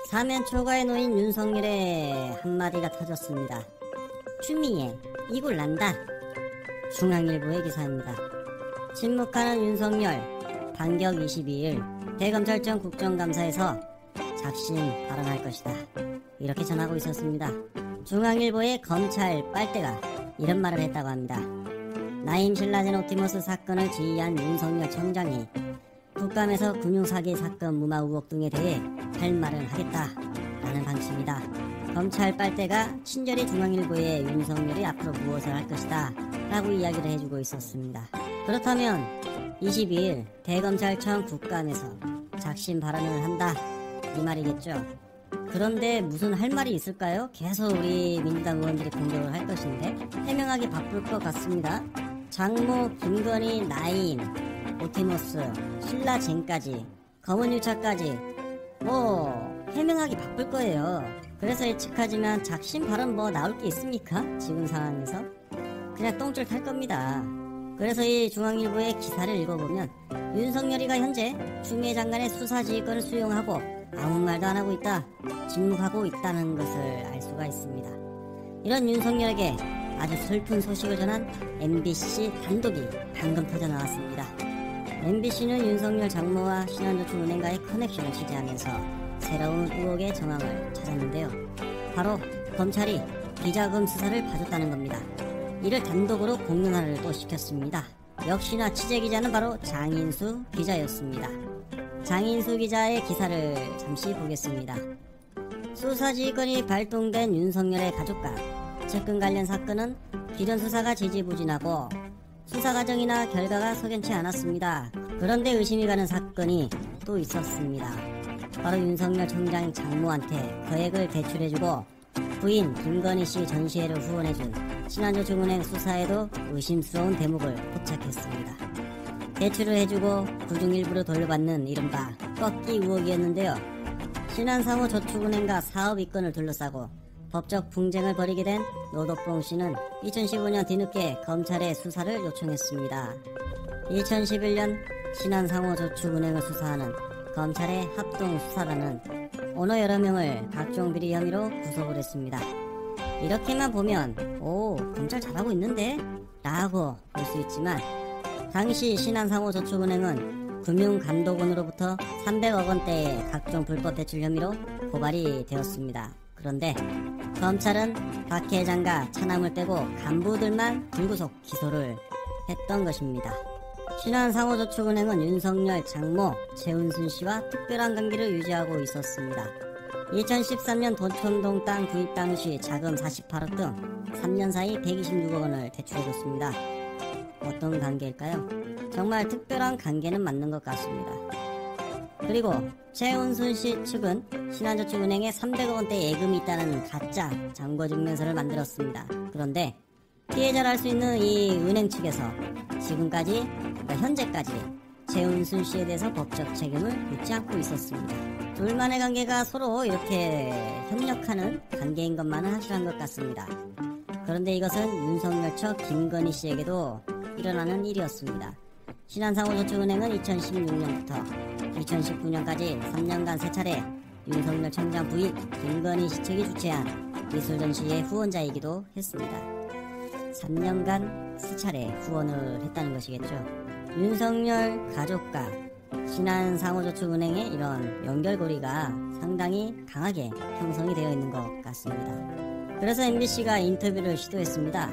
사면 초과에 놓인 윤석열의 한마디가 터졌습니다. 추미애 이골 난다. 중앙일보의 기사입니다. 침묵하는 윤석열 반격 22일 대검찰청 국정감사에서 작심 발언할 것이다. 이렇게 전하고 있었습니다. 중앙일보의 검찰 빨대가 이런 말을 했다고 합니다. 나임 신라젠 옵티머스 사건을 지휘한 윤석열 청장이 국감에서 금융사기 사건 무마 의혹 등에 대해 할 말을 하겠다라는 방침이다. 검찰 빨대가 친절히 중앙일보에 윤석열이 앞으로 무엇을 할 것이다 라고 이야기를 해주고 있었습니다. 그렇다면 22일 대검찰청 국감에서 작심 발언을 한다 이 말이겠죠. 그런데 무슨 할 말이 있을까요? 계속 우리 민주당 의원들이 공격을 할 것인데 해명하기 바쁠 것 같습니다. 장모, 김건희, 나인, 오티머스, 신라젠까지 검은유착까지 해명하기 바쁠 거예요. 그래서 예측하지만 작심 발언 나올 게 있습니까? 지금 상황에서 그냥 똥줄 탈 겁니다. 그래서 이 중앙일보의 기사를 읽어보면 윤석열이가 현재 추미애 장관의 수사지휘권을 수용하고 아무 말도 안 하고 있다, 침묵하고 있다는 것을 알 수가 있습니다. 이런 윤석열에게 아주 슬픈 소식을 전한 MBC 단독이 방금 터져 나왔습니다. MBC는 윤석열 장모와 신한저축은행과의 커넥션을 취재하면서 새로운 의혹의 정황을 찾았는데요. 바로 검찰이 비자금 수사를 봐줬다는 겁니다. 이를 단독으로 공론화를 또 시켰습니다. 역시나 취재기자는 바로 장인수 기자였습니다. 장인수 기자의 기사를 잠시 보겠습니다. 수사지휘권이 발동된 윤석열의 가족과 측근 관련 사건은 기존 수사가 지지부진하고 수사 과정이나 결과가 석연치 않았습니다. 그런데 의심이 가는 사건이 또 있었습니다. 바로 윤석열 총장 장모한테 거액을 대출해주고 부인 김건희 씨 전시회를 후원해준 신한저축은행 수사에도 의심스러운 대목을 포착했습니다. 대출을 해주고 그중 일부를 돌려받는 이른바 꺾기 의혹이었는데요. 신한상호저축은행과 사업 이권을 둘러싸고 법적 분쟁을 벌이게 된 노덕봉 씨는 2015년 뒤늦게 검찰에 수사를 요청했습니다. 2011년 신한상호저축은행을 수사하는 검찰의 합동수사단은 오너 여러 명을 각종 비리 혐의로 구속을 했습니다. 이렇게만 보면 검찰 잘하고 있는데? 라고 볼 수 있지만 당시 신한상호저축은행은 금융감독원으로부터 300억 원대의 각종 불법 대출 혐의로 고발이 되었습니다. 그런데 검찰은 박 회장과 차남을 떼고 간부들만 불구속 기소를 했던 것입니다. 신한상호저축은행은 윤석열 장모 최은순 씨와 특별한 관계를 유지하고 있었습니다. 2013년 도촌동 땅 구입 당시 자금 48억 등 3년 사이 126억 원을 대출해줬습니다. 어떤 관계일까요? 정말 특별한 관계는 맞는 것 같습니다. 그리고 최은순 씨 측은 신한저축은행에 300억 원대 예금이 있다는 가짜 잔고증명서를 만들었습니다. 그런데 피해자를 알 수 있는 이 은행 측에서 지금까지, 현재까지 최은순 씨에 대해서 법적 책임을 묻지 않고 있었습니다. 둘만의 관계가 서로 이렇게 협력하는 관계인 것만은 확실한 것 같습니다. 그런데 이것은 윤석열 측 김건희 씨에게도 일어나는 일이었습니다. 신한상호저축은행은 2016년부터 2019년까지 3년간 3차례 윤석열 청장 부인 김건희 씨 측이 주최한 미술전시회 후원자이기도 했습니다. 3년간 3차례 후원을 했다는 것이겠죠. 윤석열 가족과 신한상호저축은행의 이런 연결고리가 상당히 강하게 형성이 되어 있는 것 같습니다. 그래서 MBC가 인터뷰를 시도했습니다.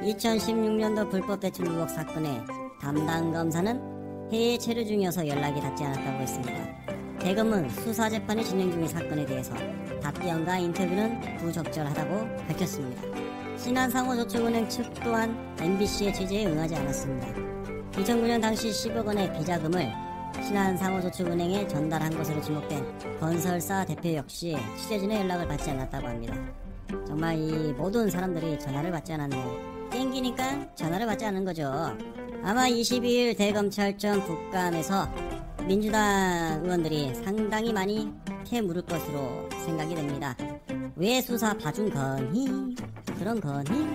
2016년도 불법 대출 의혹 사건의 담당 검사는 해외 체류 중이어서 연락이 닿지 않았다고 했습니다. 대검은 수사 재판이 진행 중인 사건에 대해서 답변과 인터뷰는 부적절하다고 밝혔습니다. 신한상호저축은행 측 또한 MBC의 취재에 응하지 않았습니다. 2009년 당시 10억 원의 비자금을 신한상호저축은행에 전달한 것으로 지목된 건설사 대표 역시 취재진의 연락을 받지 않았다고 합니다. 정말 이 모든 사람들이 전화를 받지 않았네요. 땡기니까 전화를 받지 않은 거죠. 아마 22일 대검찰청 국감에서 민주당 의원들이 상당히 많이 캐물을 것으로 생각이 됩니다. 왜 수사 봐준 거니? 그런 거니?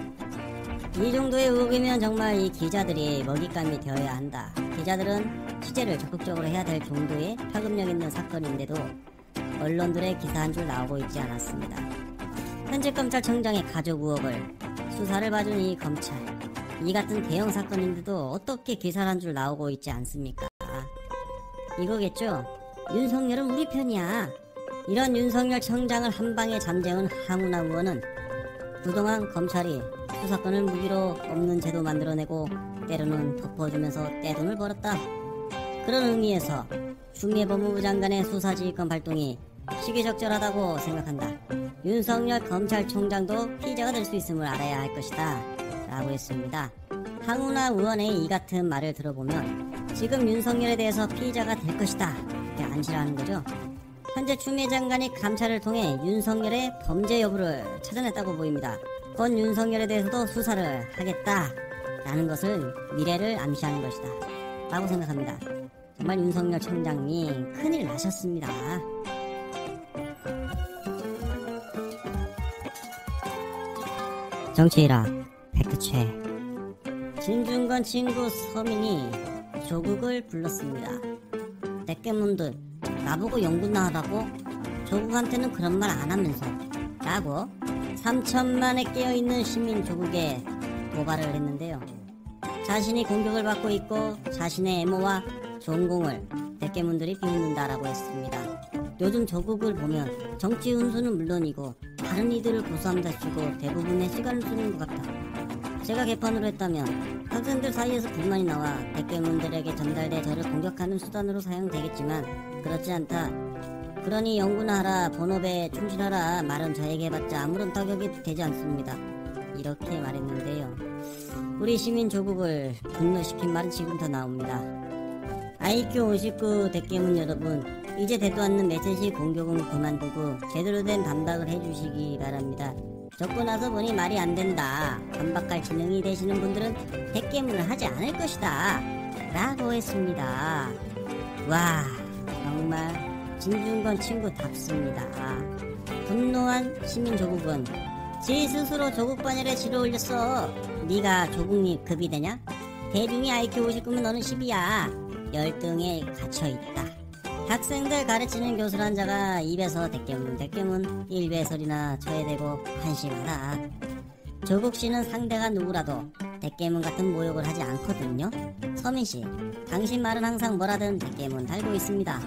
이 정도의 의혹이면 정말 이 기자들이 먹잇감이 되어야 한다. 기자들은 취재를 적극적으로 해야 될 정도의 파급력 있는 사건인데도 언론들의 기사 한 줄 나오고 있지 않았습니다. 현재 검찰청장의 가족 의혹을 수사를 봐준 이 검찰, 이 같은 대형 사건인데도 어떻게 기사 한 줄 나오고 있지 않습니까? 이거겠죠? 윤석열은 우리 편이야. 이런 윤석열 청장을 한 방에 잠재운 황운하 의원은 그동안 검찰이 수사권을 무기로 없는 제도 만들어내고 때로는 덮어주면서 떼돈을 벌었다. 그런 의미에서 추미애 법무부 장관의 수사지휘권 발동이 시기적절하다고 생각한다. 윤석열 검찰총장도 피의자가 될 수 있음을 알아야 할 것이다 라고 했습니다. 황운하 의원의 이 같은 말을 들어보면 지금 윤석열에 대해서 피의자가 될 것이다 이렇게 안시를 하는 거죠. 현재 추미애 장관이 감찰을 통해 윤석열의 범죄 여부를 찾아냈다고 보입니다. 곧 윤석열에 대해서도 수사를 하겠다라는 것을 미래를 암시하는 것이다 라고 생각합니다. 정말 윤석열 청장님 큰일 나셨습니다. 정치일학 팩트체크. 진중권 친구 서민이 조국을 불렀습니다. 대깨문들 나보고 연구나 하라고? 조국한테는 그런 말 안 하면서 라고 3천만에 깨어있는 시민 조국에 고발을 했는데요. 자신이 공격을 받고 있고 자신의 애모와 전공을 대깨문들이 비웃는다라고 했습니다. 요즘 조국을 보면 정치 훈수는 물론이고 다른 이들을 고소함다치고 대부분의 시간을 쓰는 것 같다. 제가 개판으로 했다면 학생들 사이에서 불만이 나와 대깨문들에게 전달돼 저를 공격하는 수단으로 사용되겠지만 그렇지 않다. 그러니 연구나 하라, 본업에 충실하라 말은 저에게 해봤자 아무런 타격이 되지 않습니다. 이렇게 말했는데요. 우리 시민 조국을 분노시킨 말은 지금부터 나옵니다. IQ 59 대깨문 여러분, 이제 대도 않는 메시지 공격은 그만두고 제대로 된 반박을 해주시기 바랍니다. 적고 나서 보니 말이 안 된다. 반박할 지능이 되시는 분들은 대깨문을 하지 않을 것이다 라고 했습니다. 와, 정말 진중권 친구답습니다. 분노한 시민 조국은 지 스스로 조국 반열에 지를 올렸어. 네가 조국님 급이 되냐? 대중이 IQ 59면 너는 10이야. 열등에 갇혀있다. 학생들 가르치는 교수란 자가 입에서 대깨문 일배설이나 쳐야되고 한심하다. 조국씨는 상대가 누구라도 대깨문 같은 모욕을 하지 않거든요. 서민씨, 당신 말은 항상 뭐라든 대깨문 달고 있습니다.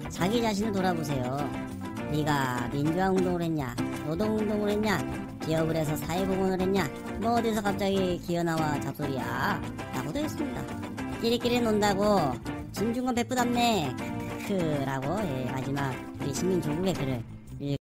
자기 자신을 돌아보세요. 네가 민주화운동을 했냐, 노동운동을 했냐, 기업을 해서 사회공헌을 했냐, 뭐 어디서 갑자기 기어나와 잡소리야 라고도 했습니다. 끼리끼리 논다고 진중권 베프답네 크크크라고 마지막 우리 시민 조국의 글을